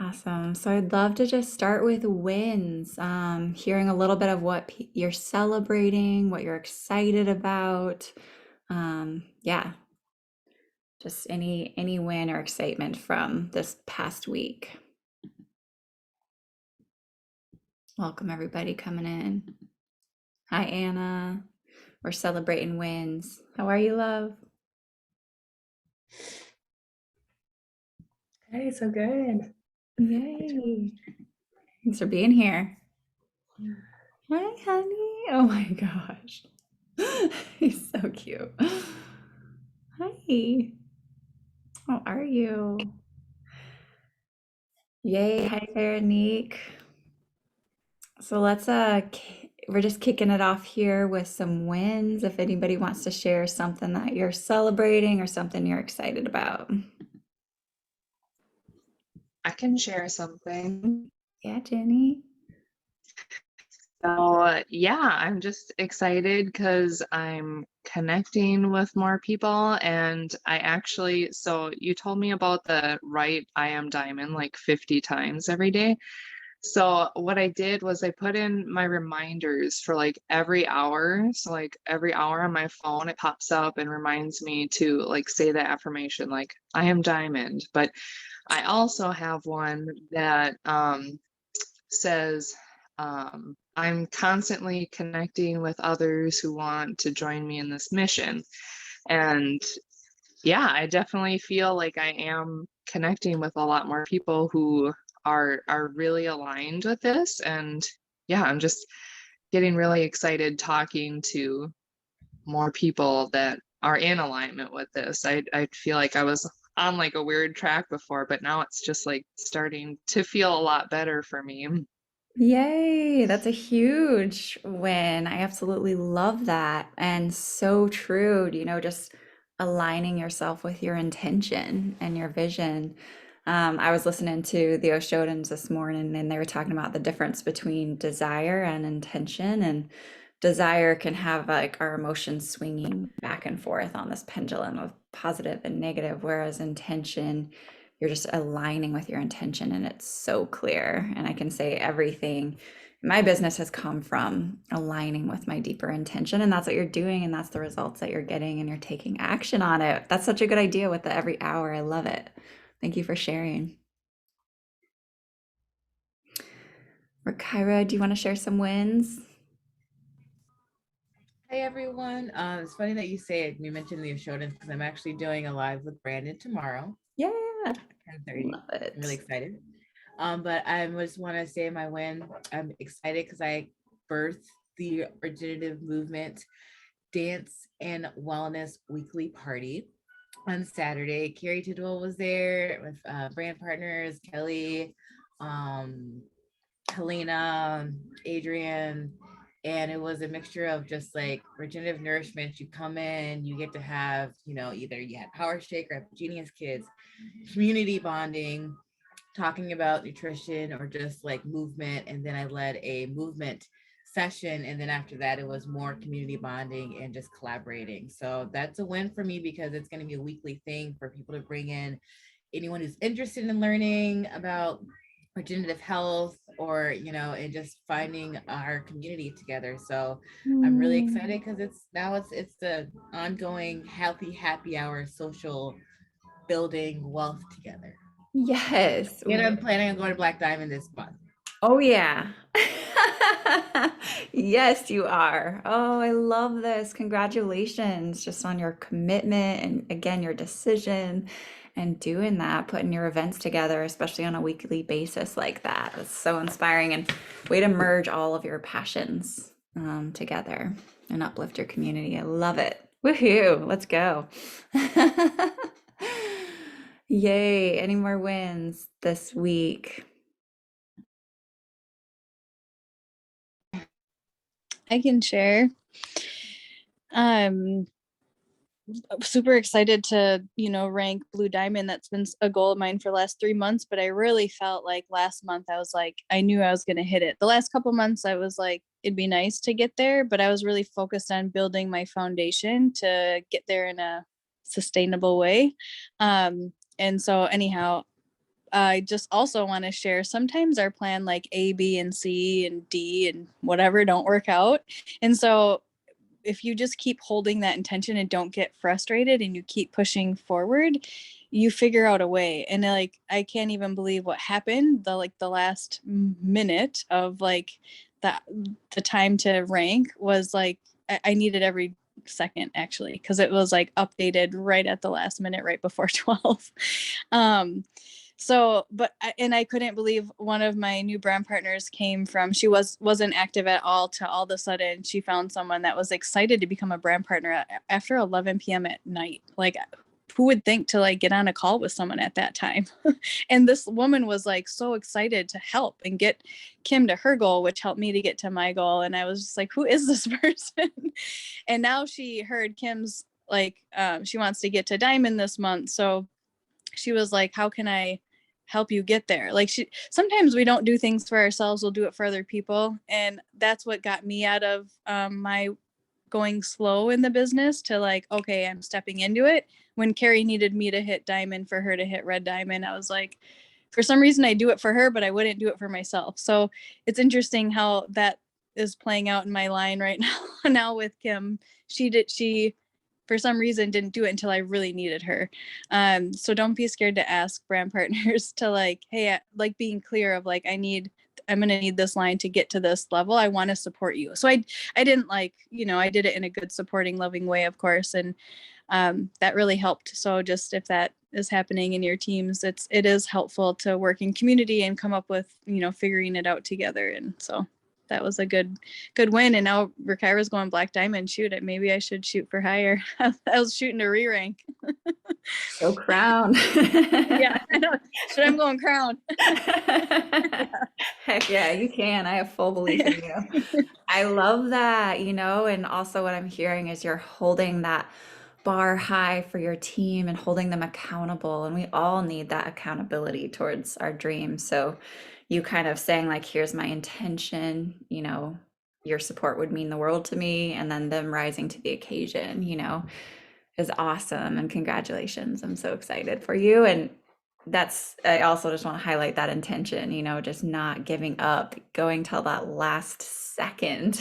Awesome. So I'd love to just start with wins, hearing a little bit of what you're celebrating, what you're excited about. Yeah, just any win or excitement from this past week. Welcome everybody coming in. Hi Anna. We're celebrating wins. How are you, love? Hey, so good. Yay. Thanks for being here. Hi, honey. Oh my gosh. He's so cute. Hi. How are you? Yay. Hi, Veronique. So we're just kicking it off here with some wins. If anybody wants to share something that you're celebrating or something you're excited about. I can share something. Yeah, Jenny. So, yeah, I'm just excited because I'm connecting with more people. And so you told me about the write I am diamond like 50 times every day. So, what I did was I put in my reminders for like every hour. So, like every hour on my phone, it pops up and reminds me to like say the affirmation, like I am diamond. But I also have one that says, I'm constantly connecting with others who want to join me in this mission. And yeah, I definitely feel like I am connecting with a lot more people who are really aligned with this. And yeah, I'm just getting really excited talking to more people that are in alignment with this. I feel like I was on like a weird track before, but now it's just like starting to feel a lot better for me. Yay, that's a huge win. I absolutely love that. And so true, just aligning yourself with your intention and your vision. I was listening to the Oshodans this morning, and they were talking about the difference between desire and intention. And desire can have like our emotions swinging back and forth on this pendulum of positive and negative, whereas intention, you're just aligning with your intention and it's so clear. And I can say everything in my business has come from aligning with my deeper intention. And that's what you're doing. And that's the results that you're getting. And you're taking action on it. That's such a good idea with the every hour. I love it. Thank you for sharing. Kyra, do you want to share some wins? Hey everyone. It's funny that you say it. You mentioned the Ashodans because I'm actually doing a live with Brandon tomorrow, Yeah, 10:30. love I'm really it. excited. But I just want to say my win. I'm excited because I birthed the regenerative movement dance and wellness weekly party on Saturday. Carrie Tidwell was there with brand partners, Kelly, um, Helena, Adrian, and it was a mixture of just like regenerative nourishment. You come in, you get to have, either you had Power Shake or Genius Kids, community bonding, talking about nutrition or just like movement. And then I led a movement session. And then after that, it was more community bonding and just collaborating. So that's a win for me because it's going to be a weekly thing for people to bring in anyone who's interested in learning about regenerative health or and just finding our community together. So I'm really excited because it's the ongoing healthy happy hour social building wealth together. Yes. And I'm planning on going to Black Diamond this month. Oh, yeah. Yes, you are. Oh, I love this. Congratulations just on your commitment and again, your decision and doing that, putting your events together, especially on a weekly basis like that. It's so inspiring and way to merge all of your passions together and uplift your community. I love it. Woohoo. Let's go. Yay. Any more wins this week? I can share. I'm super excited to, rank Blue Diamond. That's been a goal of mine for the last 3 months, but I really felt like last month I was like, I knew I was going to hit it. The last couple months I was like, it'd be nice to get there, but I was really focused on building my foundation to get there in a sustainable way. And so anyhow, I just also want to share, sometimes our plan like A, B, and C and D and whatever don't work out. And so if you just keep holding that intention and don't get frustrated and you keep pushing forward, you figure out a way. And like, I can't even believe what happened the last minute of like that, the time to rank was like, I needed every second actually, because it was like updated right at the last minute, right before 12. So but and I couldn't believe one of my new brand partners came from, she wasn't active at all, to all of a sudden she found someone that was excited to become a brand partner after 11 p.m. at night. Like, who would think to like get on a call with someone at that time? And this woman was like so excited to help and get Kim to her goal, which helped me to get to my goal. And I was just like, who is this person? And now she heard Kim's like, she wants to get to diamond this month. So she was like, how can I help you get there? Like, sometimes we don't do things for ourselves, we'll do it for other people. And that's what got me out of my going slow in the business to like, okay, I'm stepping into it. When Carrie needed me to hit diamond for her to hit red diamond, I was like, for some reason I do it for her, but I wouldn't do it for myself. So it's interesting how that is playing out in my line right now with Kim. She for some reason didn't do it until I really needed her. So don't be scared to ask brand partners to like, hey, like being clear of like, I'm going to need this line to get to this level. I want to support you. So I didn't like, I did it in a good, supporting, loving way, of course. And that really helped. So just if that is happening in your teams, it is helpful to work in community and come up with, figuring it out together. And so that was a good win. And now Rakira's going black diamond. Shoot it. Maybe I should shoot for higher. I was shooting to re-rank. Go crown. Yeah, I know. Should I'm going crown. Heck yeah, you can. I have full belief in you. I love that, and also what I'm hearing is you're holding that bar high for your team and holding them accountable. And we all need that accountability towards our dreams. So you kind of saying like, here's my intention, your support would mean the world to me. And then them rising to the occasion, is awesome. And congratulations. I'm so excited for you. And I also just want to highlight that intention, just not giving up, going till that last second,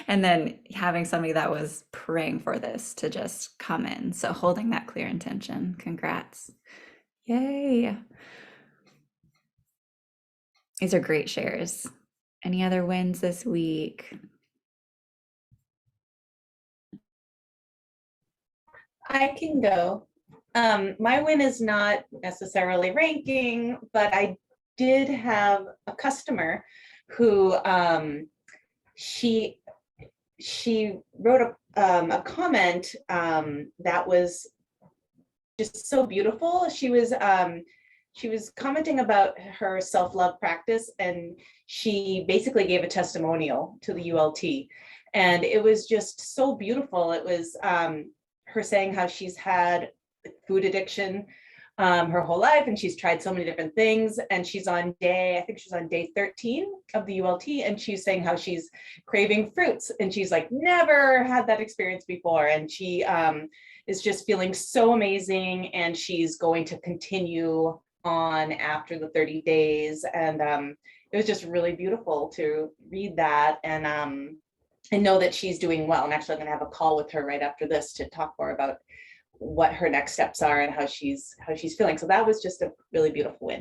and then having somebody that was praying for this to just come in. So holding that clear intention. Congrats. Yay. These are great shares. Any other wins this week? I can go. My win is not necessarily ranking, but I did have a customer who she wrote a comment that was just so beautiful. She was commenting about her self-love practice, and she basically gave a testimonial to the ULT, and it was just so beautiful. It was her saying how she's had food addiction her whole life, and she's tried so many different things, and I think she's on day 13 of the ULT, and she's saying how she's craving fruits, and she's like never had that experience before, and she is just feeling so amazing, and she's going to continue on after the 30 days. And it was just really beautiful to read that, and know that she's doing well. And actually I'm going to have a call with her right after this to talk more about what her next steps are and how she's feeling. So that was just a really beautiful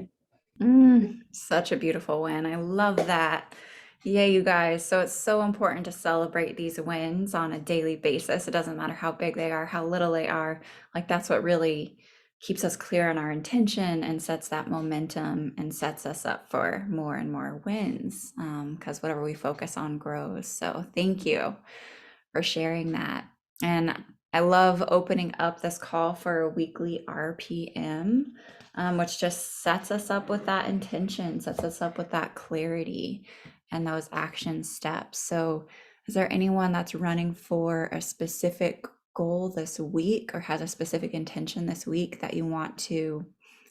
win. Such a beautiful win. I love that. Yay, you guys. So it's so important to celebrate these wins on a daily basis. It doesn't matter how big they are, how little they are. Like, that's what really keeps us clear on our intention and sets that momentum and sets us up for more and more wins, because whatever we focus on grows. So thank you for sharing that. And I love opening up this call for a weekly RPM, which just sets us up with that intention, sets us up with that clarity and those action steps. So is there anyone that's running for a specific goal this week or has a specific intention this week that you want to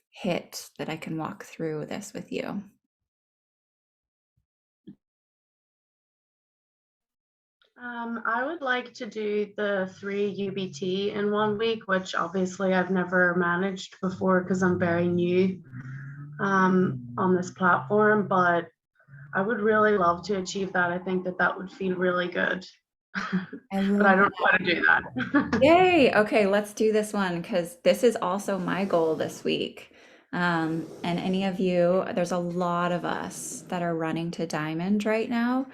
hit, that I can walk through this with you? I would like to do the 3 UBT in 1 week, which obviously I've never managed before because I'm very new. on this platform, but I would really love to achieve that. I think that that would feel really good, I but I love don't know how to do that. Yay. Okay, let's do this one because this is also my goal this week. And any of you, there's a lot of us that are running to Diamond right now.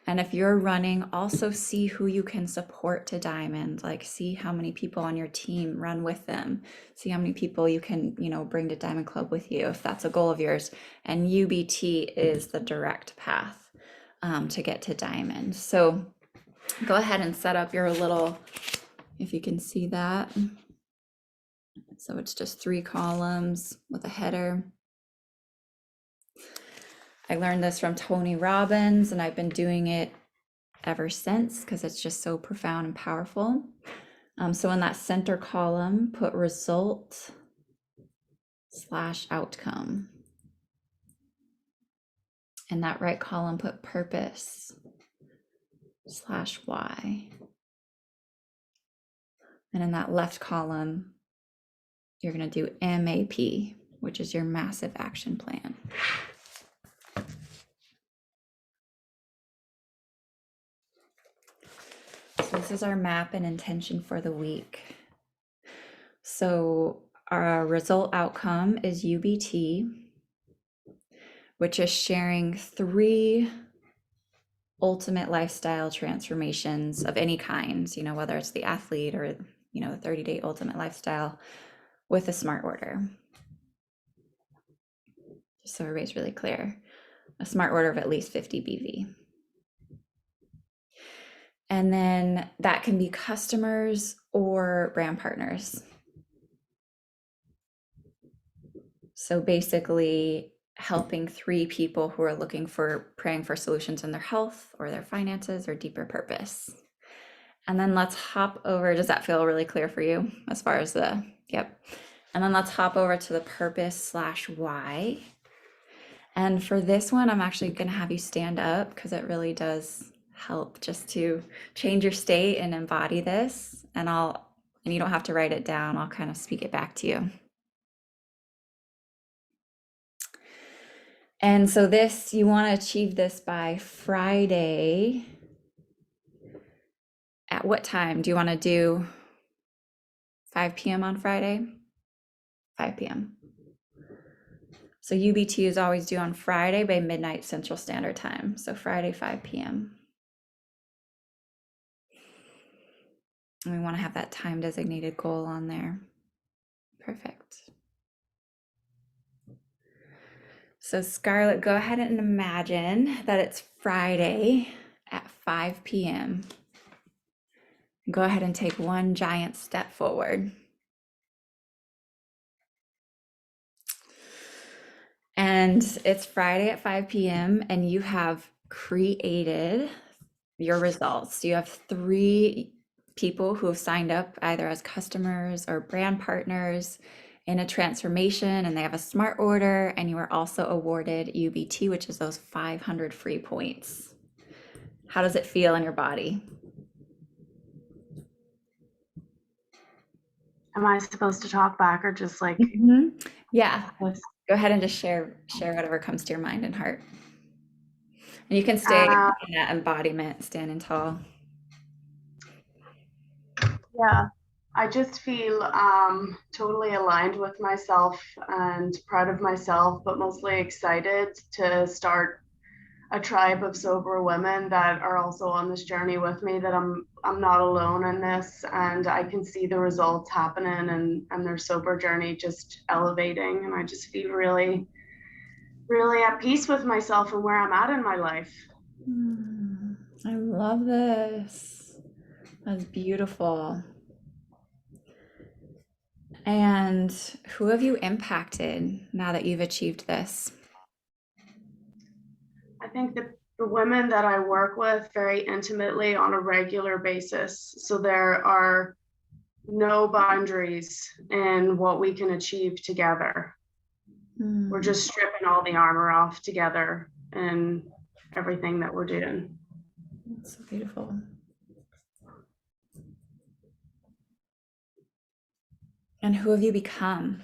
And if you're running, also see who you can support to Diamond. Like, see how many people on your team run with them. See how many people you can, bring to Diamond Club with you if that's a goal of yours. And UBT is the direct path to get to Diamond. So go ahead and set up your little, if you can see that. So it's just 3 columns with a header. I learned this from Tony Robbins and I've been doing it ever since because it's just so profound and powerful. So in that center column, put result / outcome. In that right column, put purpose / why. And in that left column, you're going to do MAP, which is your massive action plan. So this is our map and intention for the week. So our result outcome is UBT, which is sharing 3 ultimate lifestyle transformations of any kind, whether it's the athlete or, the 30-day ultimate lifestyle with a smart order. Just so everybody's really clear, a smart order of at least 50 BV. And then that can be customers or brand partners. So basically helping 3 people who are praying for solutions in their health or their finances or deeper purpose. And then let's hop over. Does that feel really clear for you as far as yep. And then let's hop over to the purpose / why. And for this one, I'm actually going to have you stand up because it really does help just to change your state and embody this. And you don't have to write it down. I'll kind of speak it back to you. And so you want to achieve this by Friday. At what time? Do you want to do 5 p.m. on Friday? 5 p.m. So UBT is always due on Friday by midnight Central Standard Time. So Friday, 5 p.m. And we want to have that time designated goal on there. Perfect. So Scarlett, go ahead and imagine that it's Friday at 5 p.m. Go ahead and take one giant step forward. And it's Friday at 5 p.m. and you have created your results. You have 3 people who have signed up either as customers or brand partners in a transformation, and they have a smart order, and you are also awarded UBT, which is those 500 free points. How does it feel in your body? Am I supposed to talk back or just like Yeah, this? go ahead and just share whatever comes to your mind and heart. And you can stay in that embodiment, standing tall. Yeah, I just feel totally aligned with myself and proud of myself, but mostly excited to start a tribe of sober women that are also on this journey with me, that I'm not alone in this, and I can see the results happening and their sober journey just elevating, and I just feel really, really at peace with myself and where I'm at in my life. I love this. That's beautiful. And who have you impacted now that you've achieved this? I think that the women that I work with very intimately on a regular basis, so there are no boundaries in what we can achieve together. We're just stripping all the armor off together and everything that we're doing. That's so beautiful. And who have you become?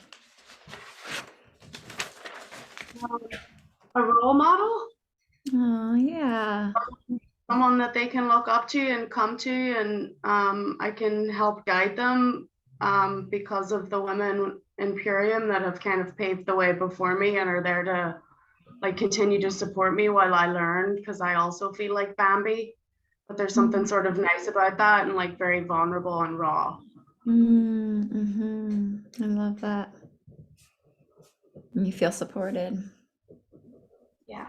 A role model, Oh, yeah. someone that they can look up to and come to, and I can help guide them because of the women in Purium that have kind of paved the way before me and are there to like continue to support me while I learn, because I also feel like Bambi, but there's something sort of nice about that and like very vulnerable and raw. Mm-hmm. I love that. And you feel supported. Yeah.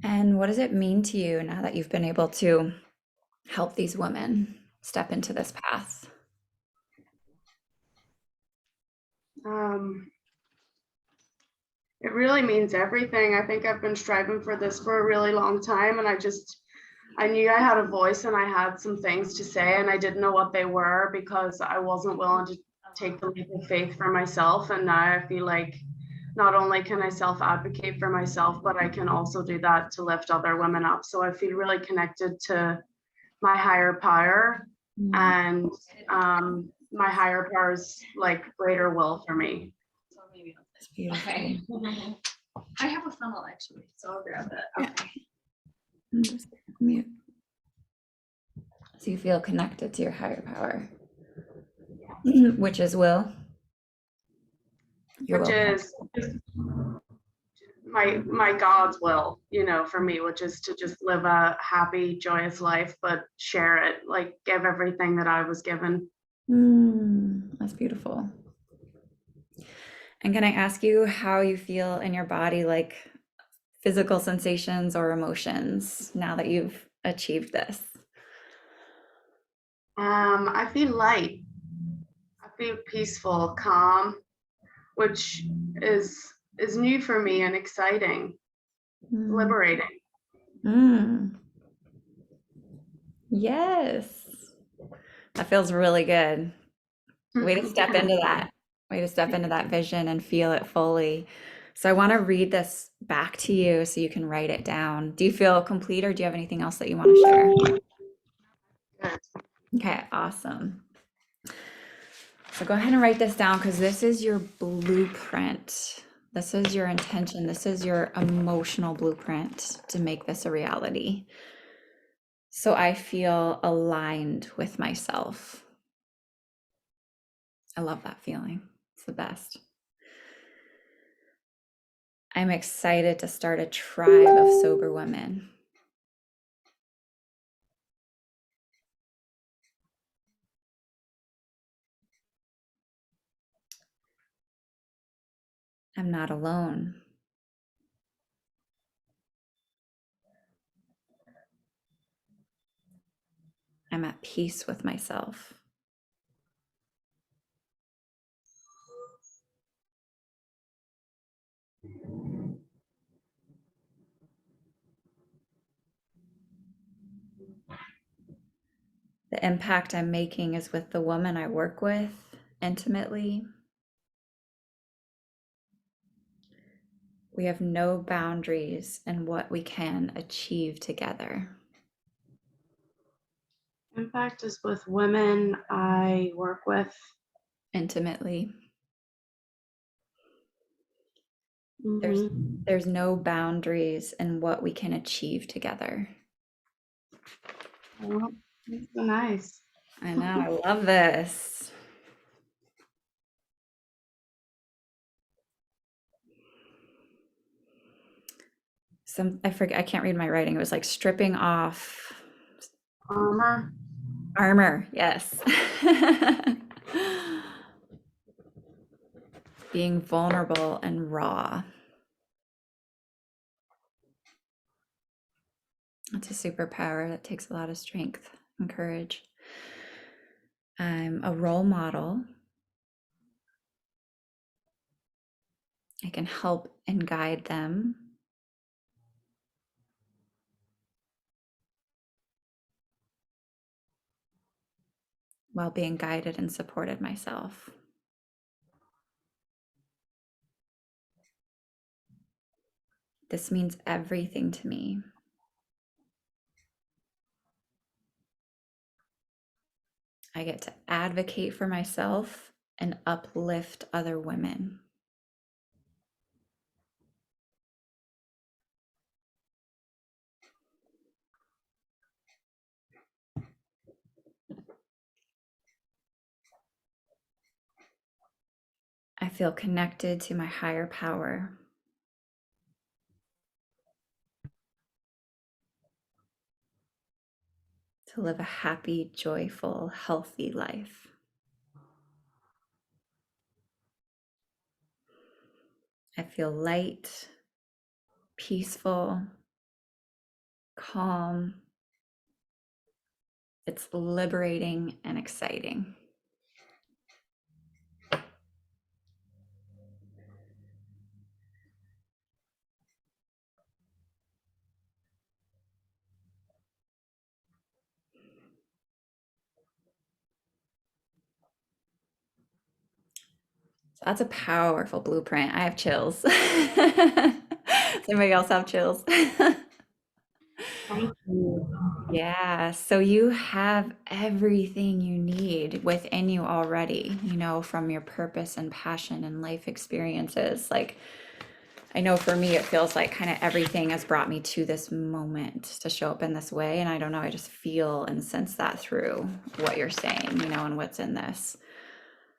And what does it mean to you now that you've been able to help these women step into this path? Um, it really means everything. I think I've been striving for this for a really long time, and I knew I had a voice and I had some things to say, and I didn't know what they were because I wasn't willing to take the leap of faith for myself. And now I feel like not only can I self advocate for myself, but I can also do that to lift other women up. So I feel really connected to my higher power, and my higher power's like greater will for me. It's beautiful. Okay. I have a funnel actually, so I'll grab that. Yeah. I'm just mute. So you feel connected to your higher power, which is will. Your Which will. is my God's will, you know, for me, which is to just live a happy, joyous life, but share it, like give everything that I was given. That's beautiful. And can I ask you how you feel in your body, like physical sensations or emotions, now that you've achieved this? I feel light. I feel peaceful, calm, which is new for me and exciting, liberating. Yes. That feels really good. Way to step into that. Way to step into that vision and feel it fully. So I want to read this back to you so you can write it down. Do you feel complete or do you have anything else that you want to share? Okay, awesome. So go ahead and write this down because this is your blueprint. This is your intention. This is your emotional blueprint to make this a reality. So I feel aligned with myself. I love that feeling. It's the best. I'm excited to start a tribe of sober women. I'm not alone. I'm at peace with myself. The impact I'm making is with the woman I work with intimately. We have no boundaries in what we can achieve together. Impact is with women I work with Intimately. Mm-hmm. There's no boundaries in what we can achieve together. Oh, that's so nice. I know, I love this. I forget, I can't read my writing. It was like stripping off armor, yes. Being vulnerable and raw. That's a superpower that takes a lot of strength and courage. I'm a role model. I can help and guide them. While being guided and supported myself. This means everything to me. I get to advocate for myself and uplift other women. feel connected to my higher power. To live a happy, joyful, healthy life. I feel light, peaceful, calm. It's liberating and exciting. So that's a powerful blueprint. I have chills. Does anybody else have chills? Thank you. Yeah, so you have everything you need within you already, from your purpose and passion and life experiences. Like, I know for me, it feels like kind of everything has brought me to this moment to show up in this way. And I don't know, I just feel and sense that through what you're saying, and what's in this.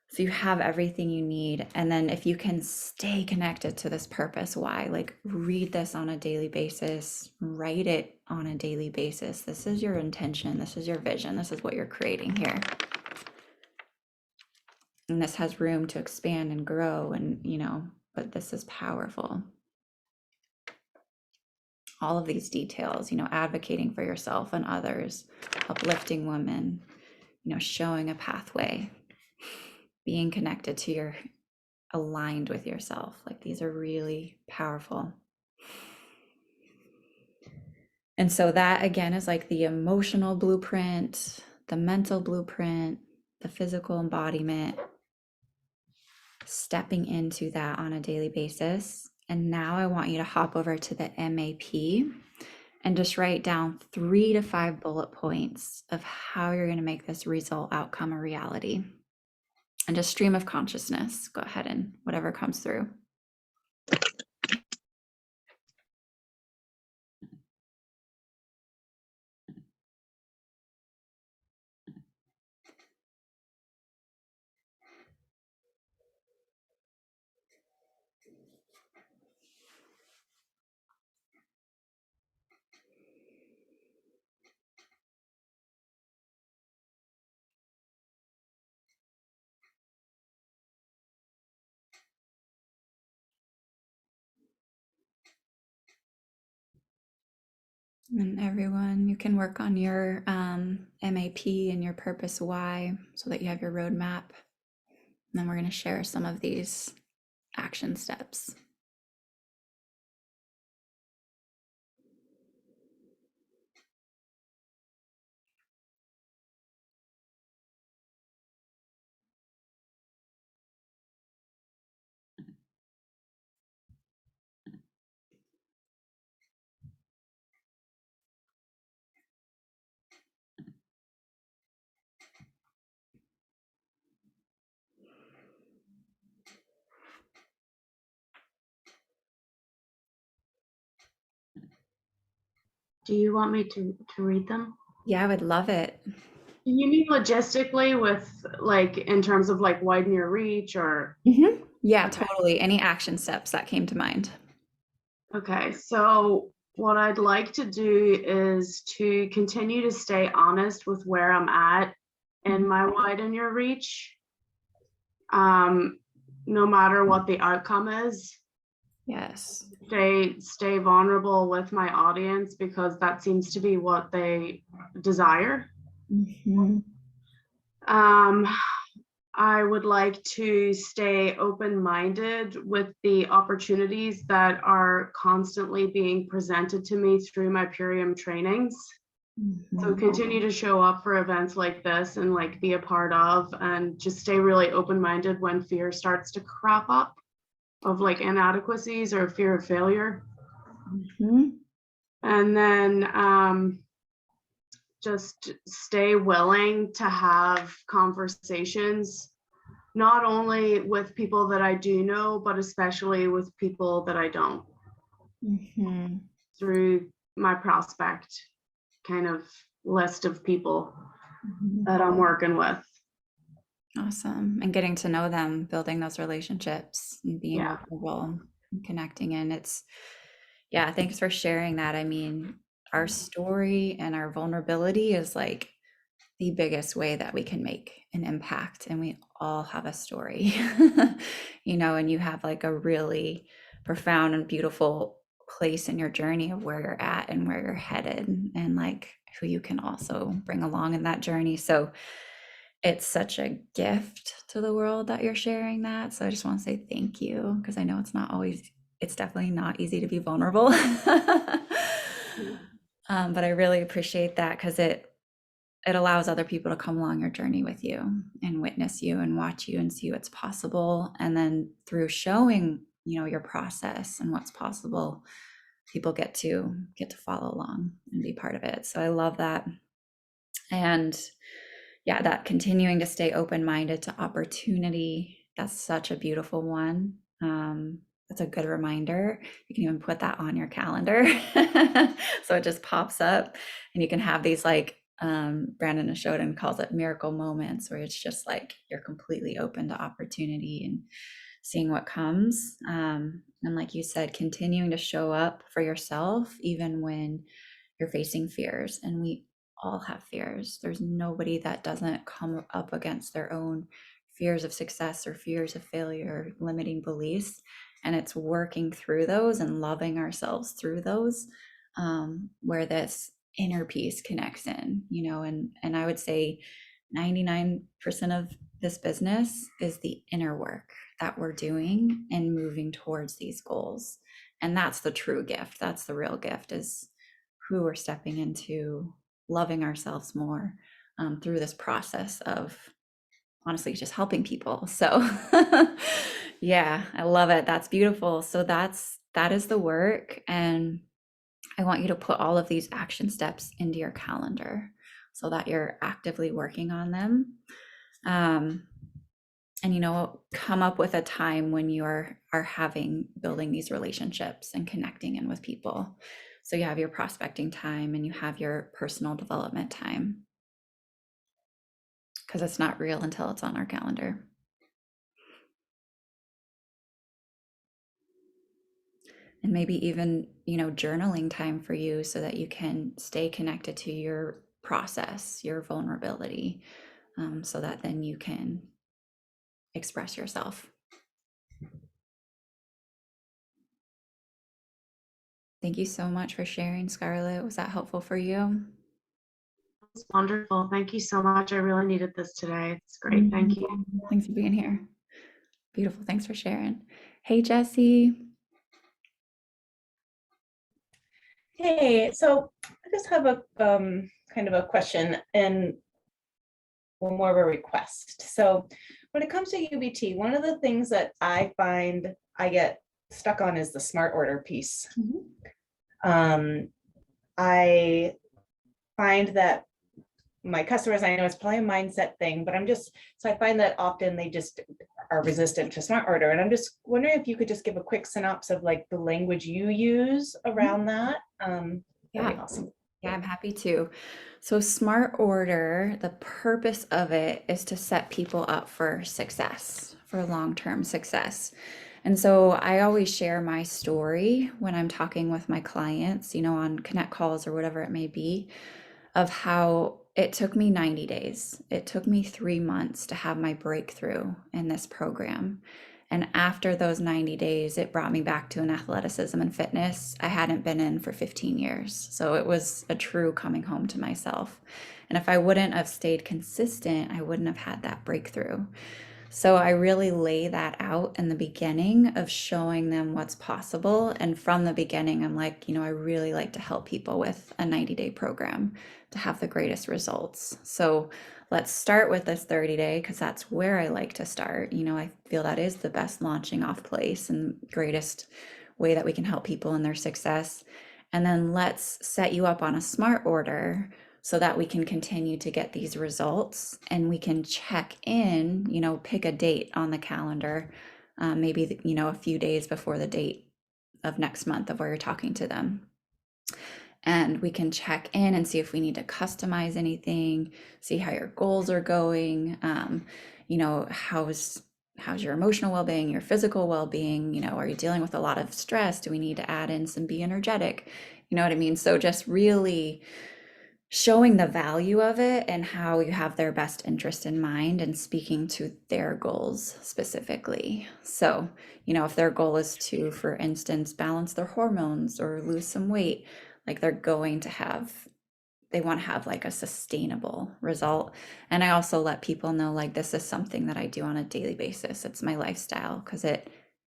So you have everything you need. And then if you can stay connected to this purpose, why? Like, read this on a daily basis, write it on a daily basis. This is your intention. This is your vision. This is what you're creating here. And this has room to expand and grow and, but this is powerful. All of these details, advocating for yourself and others, uplifting women, showing a pathway, being connected to your aligned with yourself. Like, these are really powerful. And so that again is like the emotional blueprint, the mental blueprint, the physical embodiment, stepping into that on a daily basis. And now I want you to hop over to the MAP and just write down 3 to 5 bullet points of how you're going to make this result outcome a reality. And just stream of consciousness. Go ahead and whatever comes through. And everyone, you can work on your MAP and your purpose why so that you have your roadmap. And then we're going to share some of these action steps. Do you want me to read them? Yeah, I would love it. You mean logistically with like in terms of like widen your reach or? Yeah, Okay. totally. Any action steps that came to mind? Okay, so what I'd like to do is to continue to stay honest with where I'm at in my widen your reach, no matter what the outcome is. Yes. Stay vulnerable with my audience because that seems to be what they desire. I would like to stay open-minded with the opportunities that are constantly being presented to me through my Purium trainings. So continue to show up for events like this and like be a part of, and just stay really open-minded when fear starts to crop up of like inadequacies or fear of failure. And then just stay willing to have conversations, not only with people that I do know, but especially with people that I don't, through my prospect kind of list of people that I'm working with. Awesome. And getting to know them, building those relationships and being Yeah. vulnerable and connecting. And yeah, thanks for sharing that. I mean, our story and our vulnerability is like the biggest way that we can make an impact. And we all have a story, and you have like a really profound and beautiful place in your journey of where you're at and where you're headed and like who you can also bring along in that journey. So it's such a gift to the world that you're sharing that. So I just want to say thank you because I know it's definitely not easy to be vulnerable. But I really appreciate that because it allows other people to come along your journey with you and witness you and watch you and see what's possible. And then through showing, your process and what's possible, people get to follow along and be part of it. So I love that. And yeah, that continuing to stay open-minded to opportunity, that's such a beautiful one. That's a good reminder. You can even put that on your calendar. So it just pops up and you can have these like Brandon Ashoden calls it miracle moments where it's just like you're completely open to opportunity and seeing what comes. And like you said, continuing to show up for yourself even when you're facing fears. And we all have fears. There's nobody that doesn't come up against their own fears of success or fears of failure, limiting beliefs. And it's working through those and loving ourselves through those, where this inner peace connects in, and I would say 99% of this business is the inner work that we're doing and moving towards these goals. And that's the true gift. That's the real gift, is who we're stepping into, loving ourselves more through this process of honestly just helping people. So yeah, I love it. That's beautiful. So that is the work. And I want you to put all of these action steps into your calendar so that you're actively working on them. And come up with a time when you are building these relationships and connecting in with people. So you have your prospecting time and you have your personal development time, because it's not real until it's on our calendar. And maybe even, journaling time for you so that you can stay connected to your process, your vulnerability, so that then you can express yourself. Thank you so much for sharing, Scarlett. Was that helpful for you? It's wonderful. Thank you so much. I really needed this today. It's great. Thank you. Thanks for being here. Beautiful. Thanks for sharing. Hey, Jesse. Hey, so I just have a kind of a question and more of a request. So when it comes to UBT, one of the things that I find I get stuck on is the smart order piece. I find that my customers, I know it's probably a mindset thing, but so I find that often they just are resistant to smart order. And I'm just wondering if you could just give a quick synopsis of like the language you use around that. That'd be awesome. Yeah, I'm happy to. So smart order, the purpose of it is to set people up for success, for long-term success. And so I always share my story when I'm talking with my clients, on connect calls or whatever it may be, of how it took me 90 days. It took me 3 months to have my breakthrough in this program. And after those 90 days, it brought me back to an athleticism and fitness I hadn't been in for 15 years. So it was a true coming home to myself. And if I wouldn't have stayed consistent, I wouldn't have had that breakthrough. So I really lay that out in the beginning of showing them what's possible. And from the beginning, I'm like, I really like to help people with a 90-day program to have the greatest results. So let's start with this 30-day because that's where I like to start. I feel that is the best launching off place and greatest way that we can help people in their success. And then let's set you up on a smart order so that we can continue to get these results and we can check in, pick a date on the calendar, maybe, a few days before the date of next month of where you're talking to them. and we can check in and see if we need to customize anything, see how your goals are going. You know, how's your emotional well-being, your physical well-being? You know, are you dealing with a lot of stress? Do we need to add in some be energetic? You know what I mean? So just really showing the value of it and how you have their best interest in mind and speaking to their goals specifically. So, you know, if their goal is to, for instance, balance their hormones or lose some weight, like they're going to have, they want to have like a sustainable result. And I also let people know like this is something that I do on a daily basis. It's my lifestyle because it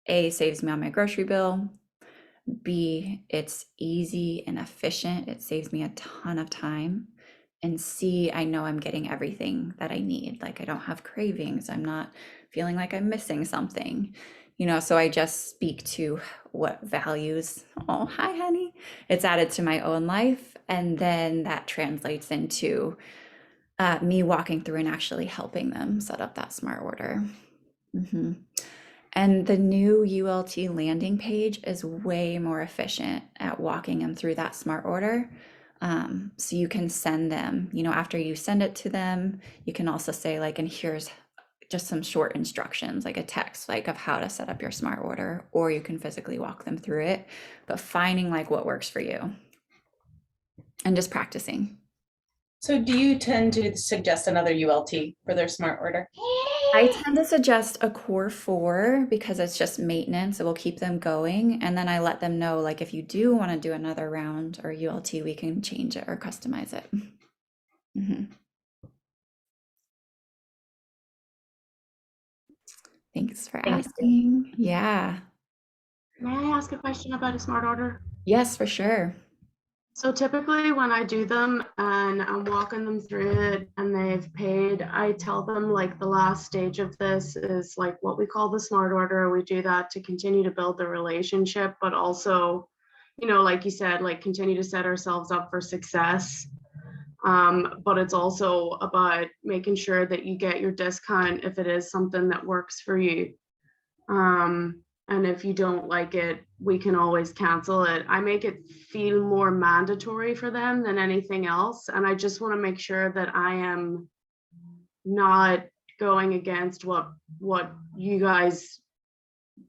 A, saves me on my grocery bill. B, it's easy and efficient. It saves me a ton of time. And C, I know I'm getting everything that I need. Like I don't have cravings. I'm not feeling like I'm missing something. You know, so I just speak to what values, oh, hi, honey, it's added to my own life. And then that translates into me walking through and actually helping them set up that smart order. Mhm. And the new ULT landing page is way more efficient at walking them through that smart order. So you can send them, you know, after you send it to them, you can also say like, and here's just some short instructions, like a text, like of how to set up your smart order, or you can physically walk them through it, but finding like what works for you and just practicing. So do you tend to suggest another ULT for their smart order? I tend to suggest a core 4 because it's just maintenance. It will keep them going. And then I let them know, like, if you do want to do another round or ULT, we can change it or customize it. Mhm. Thanks for Thanks. asking. Yeah. May I ask a question about a smart order? Yes, for sure. So typically when I do them and I'm walking them through it and they've paid, I tell them like the last stage of this is like what we call the smart order. We do that to continue to build the relationship, but also, you know, like you said, like continue to set ourselves up for success. But it's also about making sure that you get your discount if it is something that works for you. And if you don't like it, we can always cancel it. I make it feel more mandatory for them than anything else. And I just want to make sure that I am not going against what you guys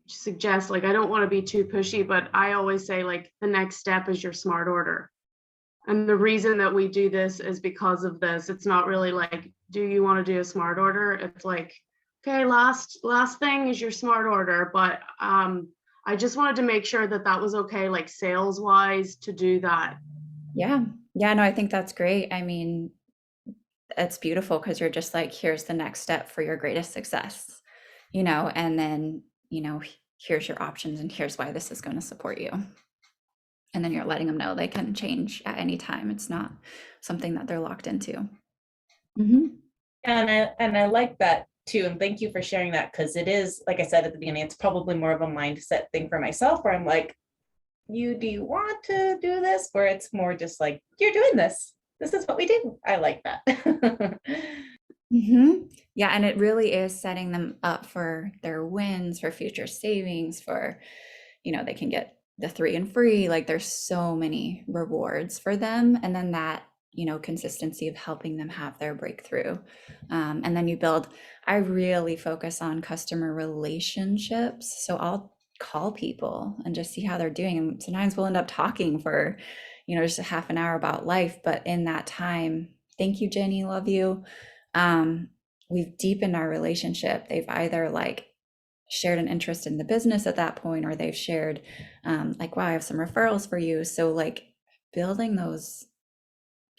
suggest. Like I don't want to be too pushy, but I always say like the next step is your smart order. And the reason that we do this is because of this. It's not really like, do you want to do a smart order? It's like, okay, last thing is your smart order. But I just wanted to make sure that that was okay, like sales wise, to do that. Yeah. Yeah, no, I think that's great. I mean, it's beautiful because you're just like, here's the next step for your greatest success, you know, and then, you know, here's your options and here's why this is going to support you. And then you're letting them know they can change at any time. It's not something that they're locked into. Mm-hmm. And I like that too. And thank you for sharing that, because it is, like I said at the beginning, it's probably more of a mindset thing for myself where I'm like, do you want to do this? Where it's more just like, you're doing this. This is what we do. I like that. Mm-hmm. Yeah, and it really is setting them up for their wins, for future savings, for, you know, they can get the 3 and free. Like there's so many rewards for them. And then that, you know, consistency of helping them have their breakthrough. And then you build, I really focus on customer relationships. So I'll call people and just see how they're doing. And sometimes we'll end up talking for, you know, just a half an hour about life. But in that time, thank you, Jenny, love you. We've deepened our relationship. They've either like shared an interest in the business at that point, or they've shared like, wow, I have some referrals for you. So like building those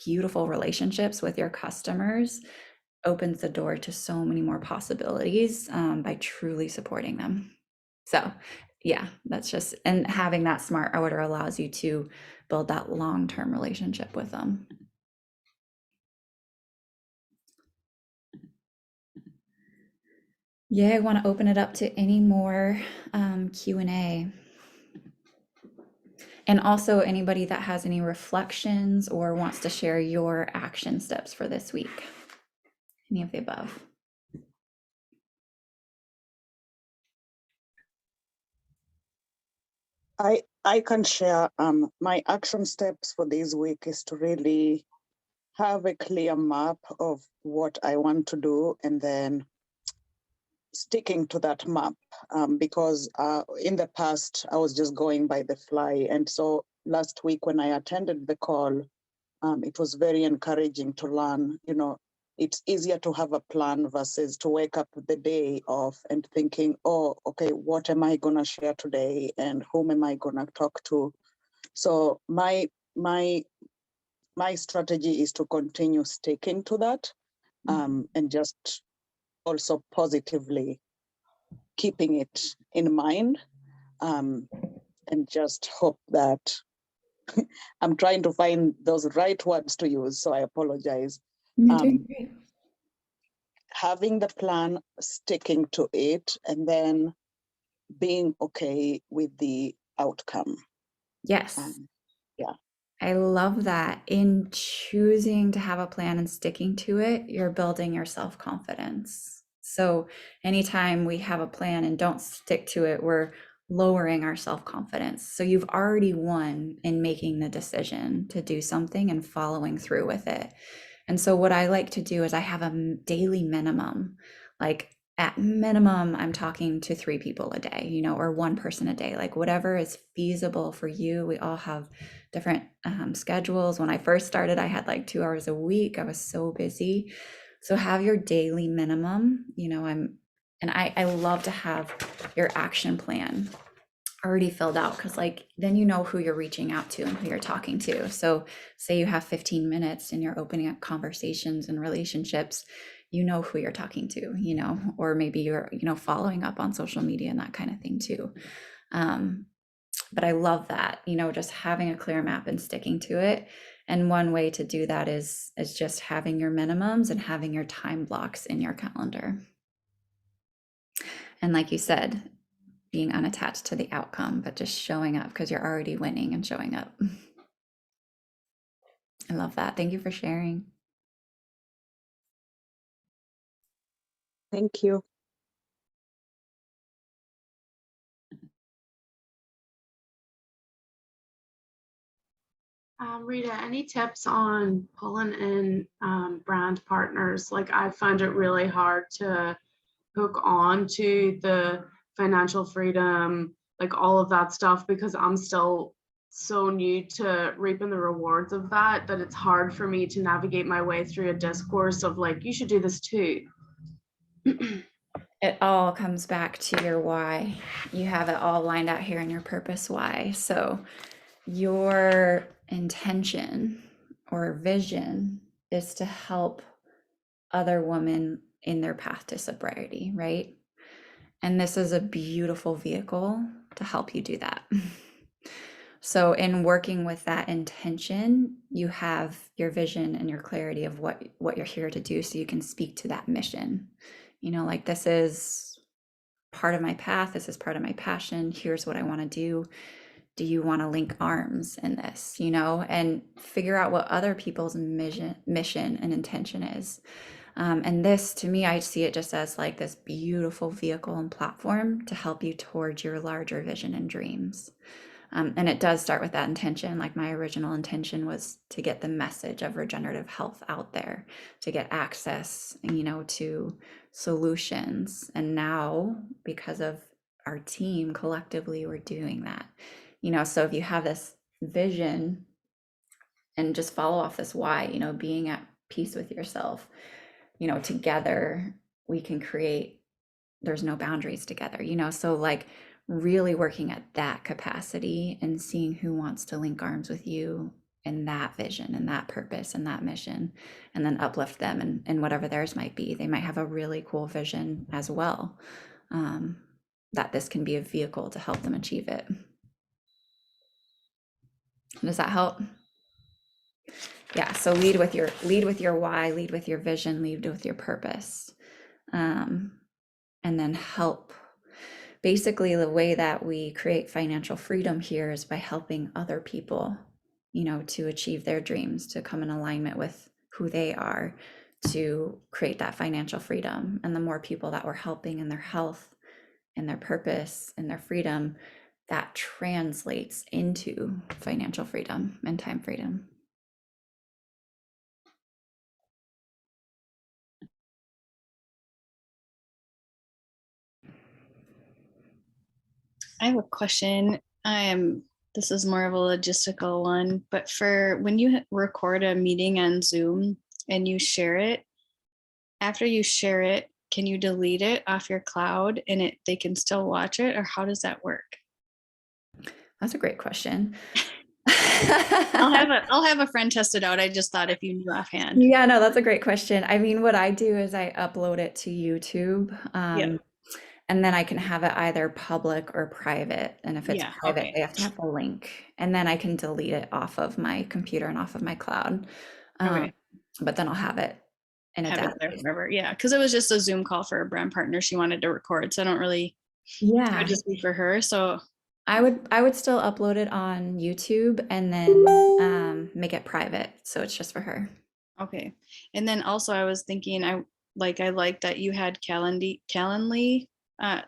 beautiful relationships with your customers opens the door to so many more possibilities by truly supporting them. So yeah, that's just, and having that smart order allows you to build that long-term relationship with them. Yeah, I want to open it up to any more Q&A. And also anybody that has any reflections or wants to share your action steps for this week. Any of the above. I can share my action steps for this week is to really have a clear map of what I want to do and then sticking to that map because in the past I was just going by the fly. And so last week when I attended the call, it was very encouraging to learn, it's easier to have a plan versus to wake up the day off and thinking, oh, okay, what am I going to share today and whom am I going to talk to? So my strategy is to continue sticking to that and just also positively keeping it in mind and just hope that I'm trying to find those right words to use, so I apologize. You're doing great. Having the plan, sticking to it, and then being okay with the outcome. Yes. Yeah. I love that. In choosing to have a plan and sticking to it, you're building your self-confidence. So anytime we have a plan and don't stick to it, we're lowering our self-confidence. So you've already won in making the decision to do something and following through with it. And so what I like to do is I have a daily minimum. Like at minimum, I'm talking to 3 people a day, or one person a day, like whatever is feasible for you. We all have different schedules. When I first started, I had like 2 hours a week. I was so busy. So have your daily minimum. I love to have your action plan already filled out because then you know who you're reaching out to and who you're talking to. So say you have 15 minutes and you're opening up conversations and relationships, you know who you're talking to, or maybe you're, following up on social media and that kind of thing too. But I love that, just having a clear map and sticking to it. And one way to do that is just having your minimums and having your time blocks in your calendar. And like you said, being unattached to the outcome, but just showing up because you're already winning and showing up. I love that. Thank you for sharing. Thank you. Rita, any tips on pulling in brand partners? Like I find it really hard to hook on to the financial freedom, like all of that stuff, because I'm still so new to reaping the rewards of that it's hard for me to navigate my way through a discourse of like, you should do this too. It all comes back to your why. You have it all lined out here in your purpose why. So your intention or vision is to help other women in their path to sobriety, right? And this is a beautiful vehicle to help you do that. So in working with that intention, you have your vision and your clarity of what you're here to do, so you can speak to that mission. Like, this is part of my path, this is part of my passion, here's what I want to do. Do you want to link arms in this, and figure out what other people's mission and intention is. And this, to me, I see it just as like this beautiful vehicle and platform to help you towards your larger vision and dreams. And it does start with that intention. Like my original intention was to get the message of regenerative health out there, to get access, to solutions. And now, because of our team, collectively, we're doing that. So if you have this vision and just follow off this why, being at peace with yourself, together we can create, there's no boundaries together, so like really working at that capacity and seeing who wants to link arms with you in that vision and that purpose and that mission, and then uplift them and whatever theirs might be. They might have a really cool vision as well, that this can be a vehicle to help them achieve it. Does that help? Yeah, so lead with your why, lead with your vision, lead with your purpose, and then help. Basically, the way that we create financial freedom here is by helping other people, to achieve their dreams, to come in alignment with who they are, to create that financial freedom. And the more people that we're helping in their health and their purpose and their freedom, that translates into financial freedom and time freedom. I have a question. This is more of a logistical one, but for when you record a meeting on Zoom and you share it, after you share it, can you delete it off your cloud and they can still watch it, or how does that work? That's a great question. I'll have a friend test it out. I just thought if you knew offhand. Yeah, no, that's a great question. I mean, what I do is I upload it to YouTube, Yeah. and then I can have it either public or private. And if it's Yeah, private, okay. they have to have the link, and then I can delete it off of my computer and off of my cloud. Okay. But then I'll have it in a Have it there database. forever. Yeah, because it was just a Zoom call for a brand partner she wanted to record, so I don't really. It Yeah, would just be for her. So I would still upload it on YouTube and then make it private, so it's just for her. okay. And then also I was thinking I like that you had Calendly. I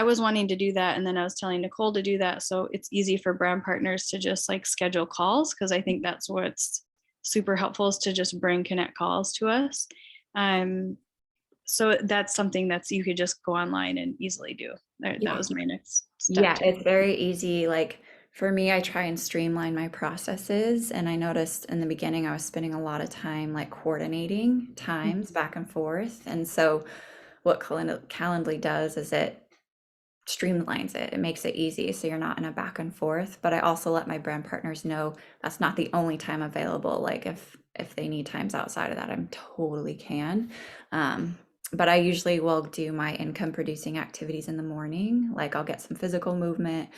was wanting to do that, and then I was telling Nicole to do that, so it's easy for brand partners to just like schedule calls, because I think that's what's super helpful, is to just bring connect calls to us. So that's something that's you could just go online and easily do. That Yeah. was my next step. Yeah, it's very easy. Like for me, I try and streamline my processes. And I noticed in the beginning, I was spending a lot of time like coordinating times back and forth. And so what Calendly does is it streamlines it. It makes it easy so you're not in a back and forth. But I also let my brand partners know that's not the only time available. Like if they need times outside of that, I'm totally can. But I usually will do my income producing activities in the morning. Like I'll get some physical movement.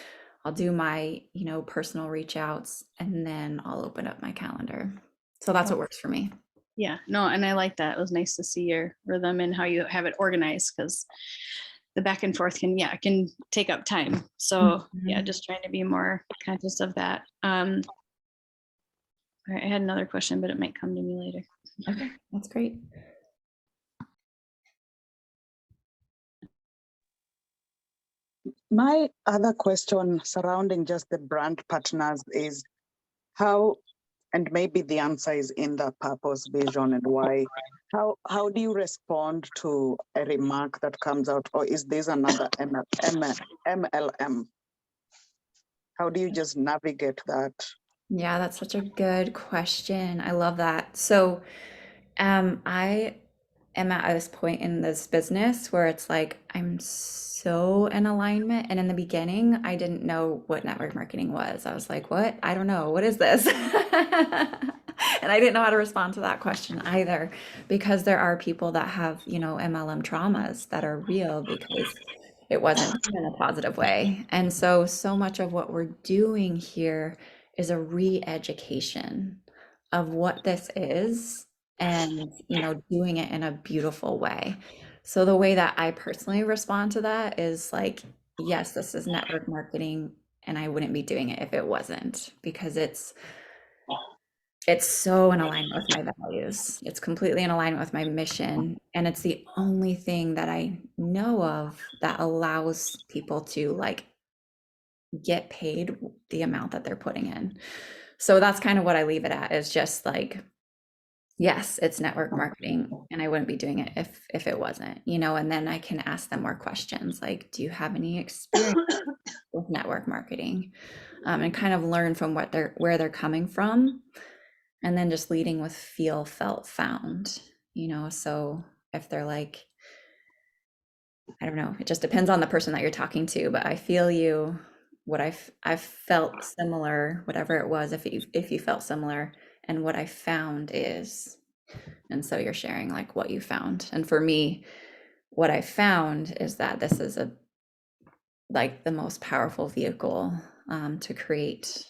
I'll do my, personal reach outs, and then I'll open up my calendar. So that's what works for me. Yeah, no, and I like that. It was nice to see your rhythm and how you have it organized, because the back and forth can take up time. So yeah, just trying to be more conscious of that. All right, I had another question, but it might come to me later. Okay, that's great. My other question surrounding just the brand partners is how, and maybe the answer is in the purpose, vision, and why. How do you respond to a remark that comes out, or is this another MLM? How do you just navigate that? Yeah, that's such a good question. I love that. So, I am at this point in this business where it's like I'm so in alignment. And in the beginning, I didn't know what network marketing was. I was like, what? I don't know. What is this? And I didn't know how to respond to that question either, because there are people that have, MLM traumas that are real because it wasn't done in a positive way. And so much of what we're doing here is a re-education of what this is, and doing it in a beautiful way. So the way that I personally respond to that is like, yes, this is network marketing, and I wouldn't be doing it if it wasn't, because it's so in alignment with my values. It's completely in alignment with my mission, and it's the only thing that I know of that allows people to like get paid the amount that they're putting in. So that's kind of what I leave it at, is just like, yes, it's network marketing, and I wouldn't be doing it if it wasn't, and then I can ask them more questions like, do you have any experience with network marketing? And kind of learn from where they're coming from, and then just leading with feel, felt, found, so if they're like, I don't know, it just depends on the person that you're talking to, but I feel you, what I've felt similar, whatever it was, if you felt similar, and what I found is. And so you're sharing like what you found. And for me, what I found is that this is like the most powerful vehicle to create,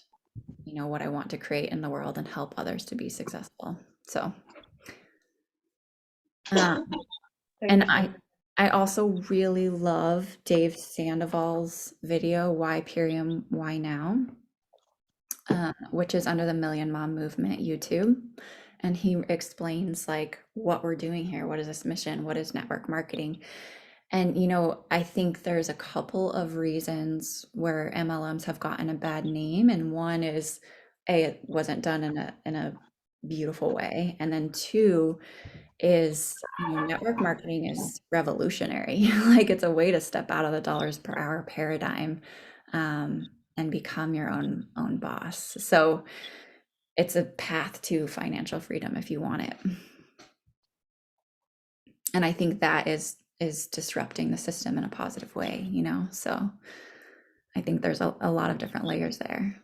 what I want to create in the world and help others to be successful. So, and I also really love Dave Sandoval's video, Why Period, Why Now, which is under the Million Mom Movement YouTube. And he explains like what we're doing here. What is this mission? What is network marketing? And, I think there's a couple of reasons where MLMs have gotten a bad name. And one is, A, it wasn't done in a beautiful way. And then two is, network marketing is revolutionary. Like it's a way to step out of the dollars per hour paradigm, and become your own boss. So it's a path to financial freedom if you want it. And I think that is disrupting the system in a positive way, so I think there's a lot of different layers there.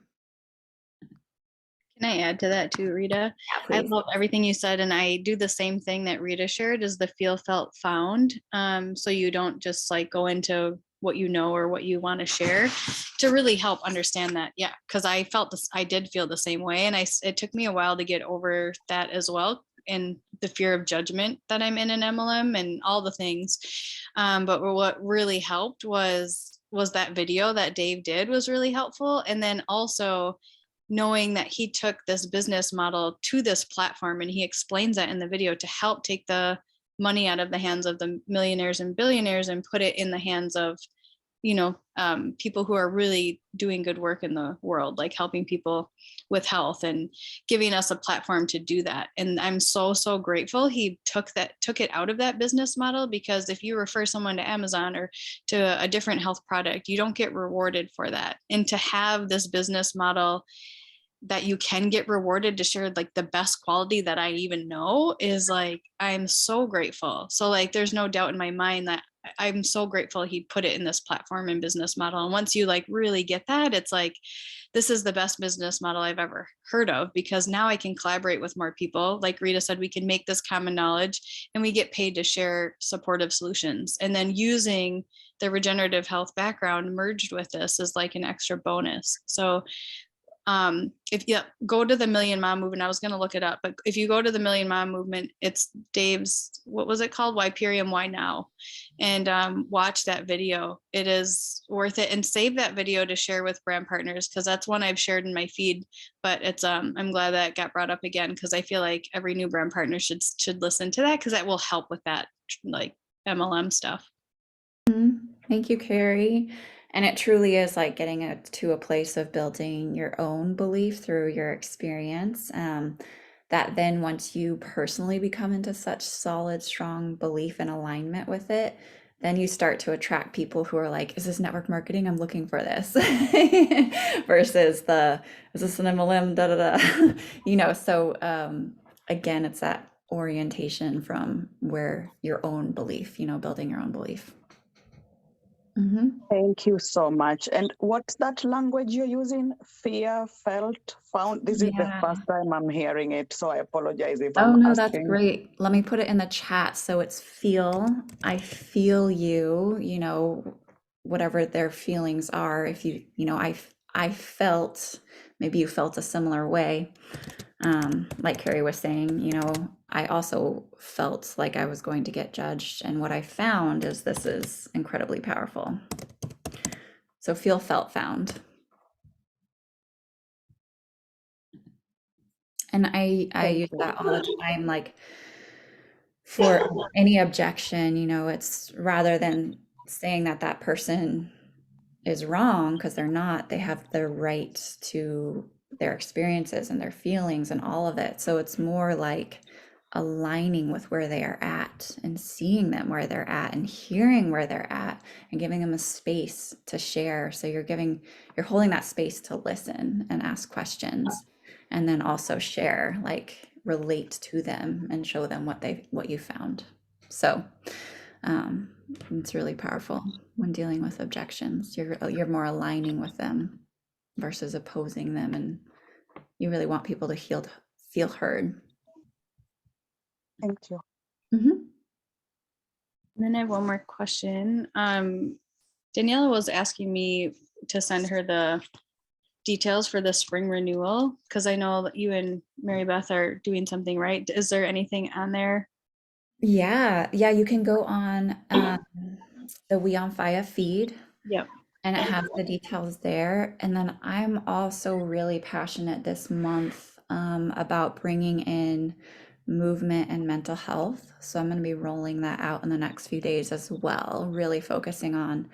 Can I add to that too, Rita? Yeah, I please. love everything you said, and I do the same thing that Rita shared, is the feel, felt, found. So you don't just like go into what you know or what you want to share, to really help understand that. Yeah, because I felt this, I did feel the same way, and it took me a while to get over that as well, and the fear of judgment that I'm in an MLM and all the things. But what really helped was that video that Dave did was really helpful, and then also knowing that he took this business model to this platform, and he explains that in the video, to help take the money out of the hands of the millionaires and billionaires and put it in the hands of people who are really doing good work in the world, like helping people with health and giving us a platform to do that. And I'm so grateful he took it out of that business model, because if you refer someone to Amazon or to a different health product, you don't get rewarded for that. And to have this business model that you can get rewarded to share like the best quality that I even know, is like, I'm so grateful. So like, there's no doubt in my mind that I'm so grateful he put it in this platform and business model. And once you like really get that, it's like, this is the best business model I've ever heard of, because now I can collaborate with more people. Like Rita said, we can make this common knowledge, and we get paid to share supportive solutions. And then using the regenerative health background merged with this is like an extra bonus. So if you go to the Million Mom Movement, I was going to look it up, but if you go to the Million Mom Movement, it's Dave's, what was it called? Why Period, Why Now? And watch that video. It is worth it. And save that video to share with brand partners, because that's one I've shared in my feed. But it's I'm glad that it got brought up again, because I feel like every new brand partner should listen to that, because that will help with that like MLM stuff. Thank you, Carrie. And it truly is like getting it to a place of building your own belief through your experience. That then, once you personally become into such solid, strong belief and alignment with it, then you start to attract people who are like, is this network marketing? I'm looking for this. Versus is this an MLM? Da da da. So again, it's that orientation from where your own belief, building your own belief. Thank you so much. And what's that language you're using? Fear, felt, found? This is the Yeah. first time I'm hearing it, so I apologize if Oh, I'm no, that's asking. great. Let me put it in the chat. So it's feel, I feel you, whatever their feelings are. If I felt, maybe you felt a similar way. Like Carrie was saying, I also felt like I was going to get judged. And what I found is this is incredibly powerful. So feel, felt, found. And I use that all the time, like for any objection, it's rather than saying that person is wrong, because they're not, they have the right to their experiences and their feelings and all of it. So it's more like aligning with where they are at and seeing them where they're at and hearing where they're at and giving them a space to share. So you're holding that space to listen and ask questions, and then also share, like relate to them and show them what you found. So it's really powerful when dealing with objections. You're more aligning with them versus opposing them, and you really want people to feel heard. Thank you. And then I have one more question. Daniela was asking me to send her the details for the spring renewal, because I know that you and Mary Beth are doing something, right? Is there anything on there? Yeah, you can go on the We on Fire feed. Yep. And it has the details there. And then I'm also really passionate this month about bringing in movement and mental health. So I'm going to be rolling that out in the next few days as well, really focusing on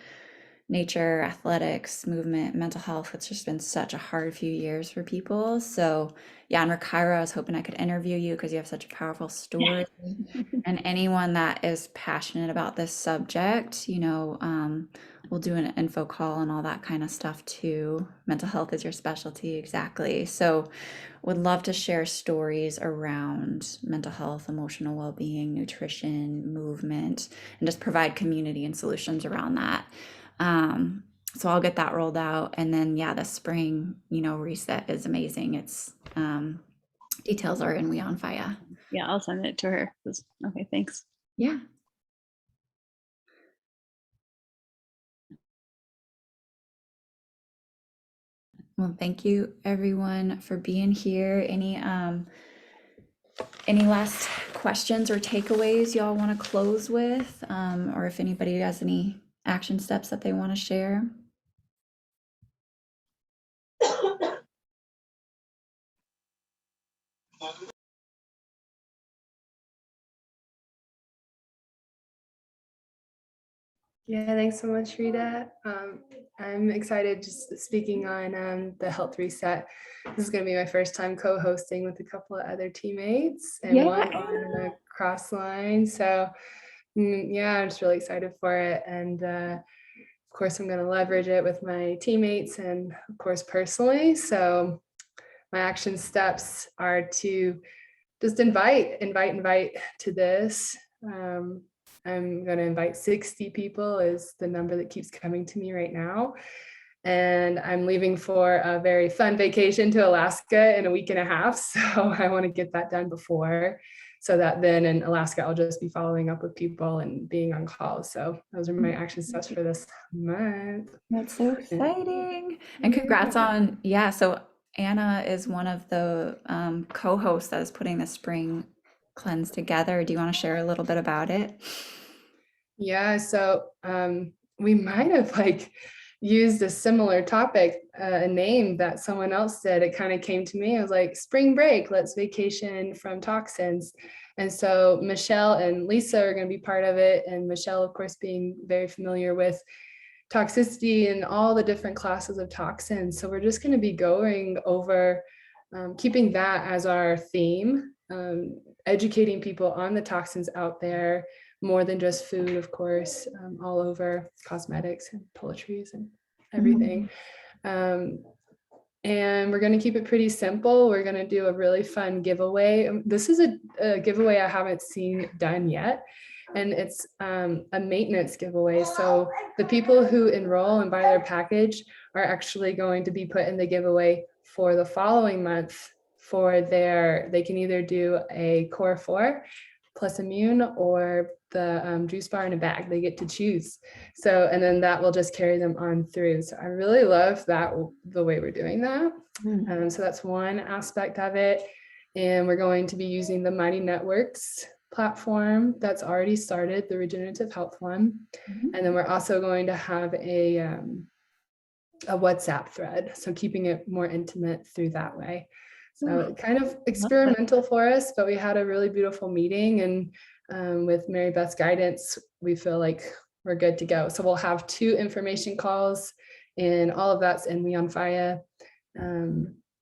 nature, athletics, movement, mental health. It's just been such a hard few years for people. So yeah, and Rakaira, I was hoping I could interview you because you have such a powerful story. And anyone that is passionate about this subject, we'll do an info call and all that kind of stuff too. Mental health is your specialty, exactly. So would love to share stories around mental health, emotional well-being, nutrition, movement, and just provide community and solutions around that. So I'll get that rolled out. And then, yeah, the spring, reset is amazing. It's details are in We on Fire. Yeah, I'll send it to her. Okay, thanks. Yeah. Well, thank you everyone for being here. Any last questions or takeaways y'all want to close with? Or if anybody has any action steps that they want to share? Yeah, thanks so much, Rita. I'm excited just speaking on the health reset. This is going to be my first time co-hosting with a couple of other teammates and one on the cross line. So yeah, I'm just really excited for it. And of course, I'm going to leverage it with my teammates and of course, personally. So my action steps are to just invite to this. I'm going to invite 60 people is the number that keeps coming to me right now. And I'm leaving for a very fun vacation to Alaska in a week and a half. So I want to get that done before, so that then in Alaska, I'll just be following up with people and being on call. So those are my action steps for this month. That's so exciting. And congrats on, so Anna is one of the co-hosts that is putting the spring cleanse together. Do you want to share a little bit about it? Yeah, so we might have used a similar topic, a name that someone else did. It kind of came to me. I was like, spring break, let's vacation from toxins. And so Michelle and Lisa are going to be part of it. And Michelle, of course, being very familiar with toxicity and all the different classes of toxins. So we're just going to be going over keeping that as our theme, educating people on the toxins out there, more than just food, of course, all over cosmetics and toiletries and everything. And we're going to keep it pretty simple. We're going to do a really fun giveaway. This is a giveaway I haven't seen done yet. And it's a maintenance giveaway. So the people who enroll and buy their package are actually going to be put in the giveaway for the following month for they can either do a Core 4 plus Immune or the juice bar in a bag. They get to choose. So, and then that will just carry them on through. So I really love that, the way we're doing that. So that's one aspect of it. And we're going to be using the Mighty Networks platform that's already started, the regenerative health one. And then we're also going to have a WhatsApp thread. So keeping it more intimate through that way. So kind of experimental for us, but we had a really beautiful meeting, and with Mary Beth's guidance, we feel like we're good to go. So we'll have 2 information calls, and all of that's in We on Fire.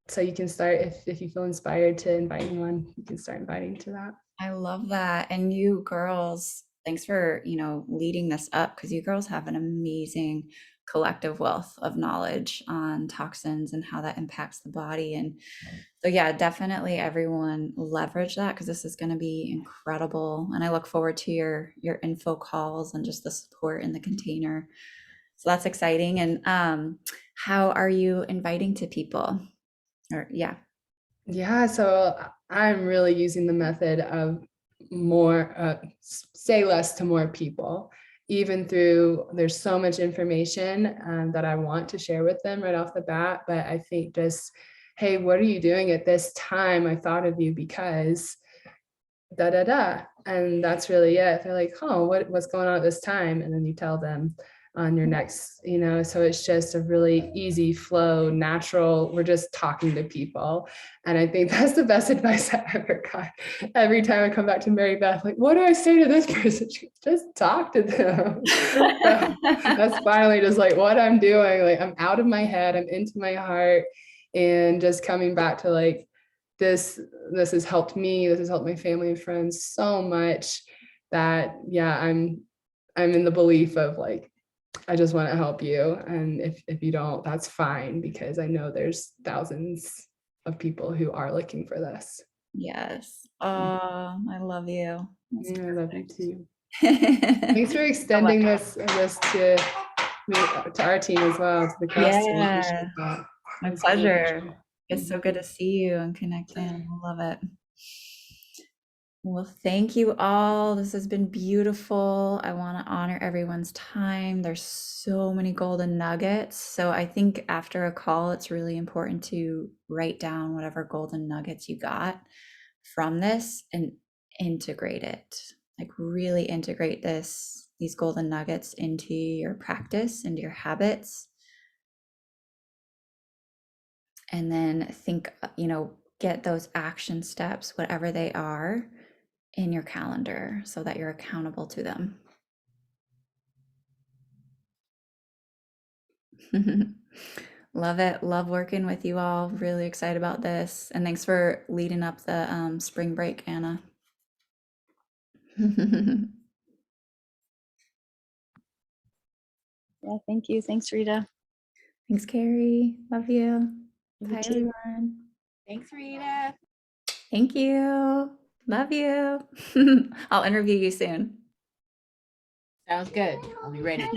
So you can start, if you feel inspired to invite anyone, you can start inviting to that. I love that. And you girls, thanks for, leading this up, because you girls have an amazing collective wealth of knowledge on toxins and how that impacts the body. And so, yeah, definitely everyone leverage that, because this is going to be incredible. And I look forward to your info calls and just the support in the container. So that's exciting. And how are you inviting to people? Yeah, so I'm really using the method of more, say less to more people, even through, there's so much information that I want to share with them right off the bat. But I think just, hey, what are you doing at this time? I thought of you because da da da. And that's really it. They're like, oh, what's going on at this time? And then you tell them. on your next, so it's just a really easy flow, natural. We're just talking to people. And I think that's the best advice I ever got. Every time I come back to Mary Beth, like, what do I say to this person? She goes, just talk to them. So that's finally just like what I'm doing. Like, I'm out of my head, I'm into my heart, and just coming back to like, this has helped me, this has helped my family and friends so much that, yeah, I'm in the belief of like, I just want to help you. And if you don't, that's fine, because I know there's thousands of people who are looking for this. Yes. Oh, I love you. That's I love you perfect. too. Thanks for extending this to our team as well, to the cross team. I appreciate Yeah, that. my That's really pleasure. appreciated. It's so good to see you and connect in. I love it. Well, thank you all. This has been beautiful. I want to honor everyone's time. There's so many golden nuggets. So I think after a call, it's really important to write down whatever golden nuggets you got from this and integrate it. Like really integrate these golden nuggets into your practice, into your habits. And then think, get those action steps, whatever they are, in your calendar so that you're accountable to them. Love it. Love working with you all. Really excited about this. And thanks for leading up the spring break, Anna. Yeah, thank you. Thanks, Rita. Thanks, Carrie. Love you. You Bye, too. everyone. Thanks, Rita. Thank you. Love you. I'll interview you soon. Sounds good. I'll be ready.